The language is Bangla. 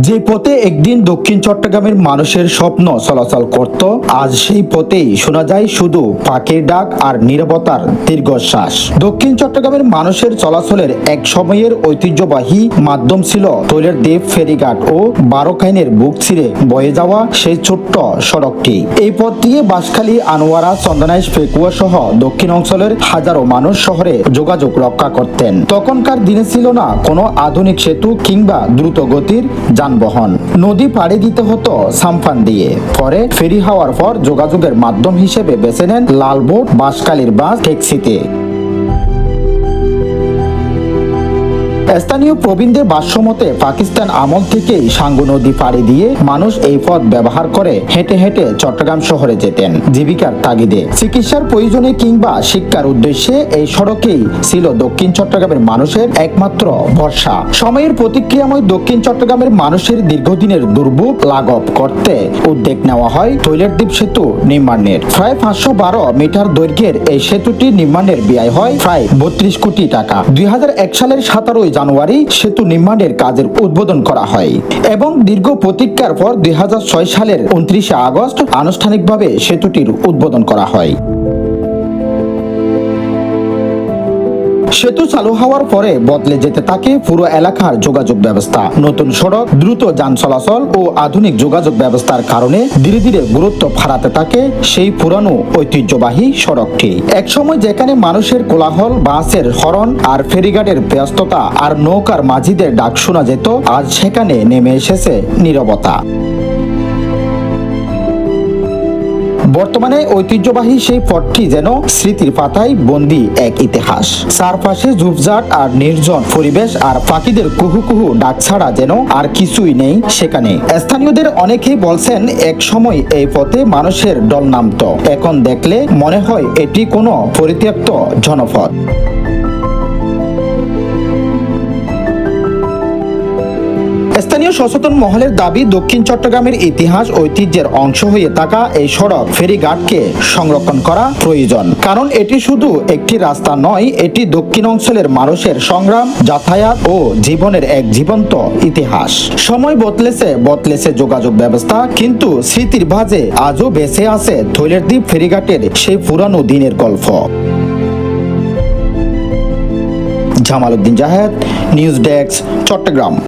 যে পথে একদিন দক্ষিণ চট্টগ্রামের মানুষের স্বপ্ন চলাচল করত, আজ সেই পথেই শোনা যায় শুধু পাখির ডাক আর নীরবতার দীর্ঘশ্বাস। দক্ষিণ চট্টগ্রামের মানুষের চলাচলের এক সময়ের ঐতিহ্যবাহী মাধ্যম ছিল তৈলের দ্বীপ ফেরিঘাট ও বারোখাইনের বুক ছিঁড়ে বয়ে যাওয়া সেই ছোট্ট সড়কটি। এই পথ দিয়ে বাঁশখালী, আনোয়ারা, চন্দনাইশ, ফেকুয়া সহ দক্ষিণ অঞ্চলের হাজারো মানুষ শহরে যোগাযোগ রক্ষা করতেন। তখনকার দিনে ছিল না কোনো আধুনিক সেতু কিংবা দ্রুত গতির যানবাহন। নদী পাড়ি দিতে হতো সাম্পান দিয়ে। পরে ফেরি হওয়ার পর যোগাযোগের মাধ্যম হিসেবে বেছে নেন লালবোট, বাঁশখালীর বাস, ট্যাক্সিতে। স্থানীয় প্রবীণদের ভাষ্যমতে পাকিস্তান আমল থেকেই সাঙ্গু নদী পাড়ি দিয়ে মানুষ এই পথ ব্যবহার করে হেঁটে হেঁটে চট্টগ্রাম শহরে যেতেন জীবিকার তাগিদে। চিকিৎসার প্রয়োজনে কিংবা শিক্ষার উদ্দেশ্যে এই সড়কেই ছিল দক্ষিণ চট্টগ্রামের মানুষের একমাত্র ভরসা। সময়ের প্রতিক্রিয়াময় দক্ষিণ চট্টগ্রামের মানুষের দীর্ঘদিনের দুর্ভোগ লাঘব করতে উদ্যোগ নেওয়া হয় তৈলের দ্বীপ সেতু নির্মাণের। প্রায় 512 মিটার দৈর্ঘ্যের এই সেতুটি নির্মাণের ব্যয় হয় প্রায় 32 কোটি টাকা। 2001 সালের 17 জানুয়ারি সেতু নির্মাণের কাজের উদ্বোধন করা হয় এবং দীর্ঘ প্রতীক্ষার পর 2006 সালের 29 আগস্ট আনুষ্ঠানিকভাবে সেতুটির উদ্বোধন করা হয়। সেতু চালু হওয়ার পরে বদলে যেতে থাকে পুরো এলাকার যোগাযোগ ব্যবস্থা। নতুন সড়ক, দ্রুত যান চলাচল ও আধুনিক যোগাযোগ ব্যবস্থার কারণে ধীরে ধীরে গুরুত্ব হারাতে থাকে সেই পুরানো ঐতিহ্যবাহী সড়কটি। একসময় যেখানে মানুষের কোলাহল, বাসের হরন আর ফেরিঘাটের ব্যস্ততা আর নৌকার মাঝিদের ডাক শোনা যেত, আজ সেখানে নেমে এসেছে নীরবতা। বর্তমানে ঐতিহ্যবাহী সেই পথটি যেন স্মৃতির পাতায় বন্দী এক ইতিহাস। চারপাশে ঝোপঝাড় আর নির্জন পরিবেশ আর পাখিদের কুহু কুহু ডাক ছাড়া যেন আর কিছুই নেই সেখানে। স্থানীয়দের অনেকেই বলছেন এক সময় এই পথে মানুষের দল নামত, এখন দেখলে মনে হয় এটি কোনো পরিত্যক্ত জনপদ। স্থানীয় সচেতন মহলের দাবি, দক্ষিণ চট্টগ্রামের ইতিহাস ঐতিহ্যের অংশ হয়ে থাকা এই সড়ক ফেরিঘাটকে সংরক্ষণ করা প্রয়োজন। কারণ এটি শুধু একটি রাস্তা নয়, এটি দক্ষিণ অঞ্চলের মানুষের সংগ্রাম, যাতায়াত ও জীবনের এক জীবন্ত ইতিহাস। সময় বদলেছে যোগাযোগ ব্যবস্থা, কিন্তু স্মৃতির ভাঁজে আজও বেঁচে আছে তৈলের দ্বীপ ফেরিঘাটের সেই পুরানো দিনের গল্প। Jamal Uddin Zahed, news desk, Chittagong.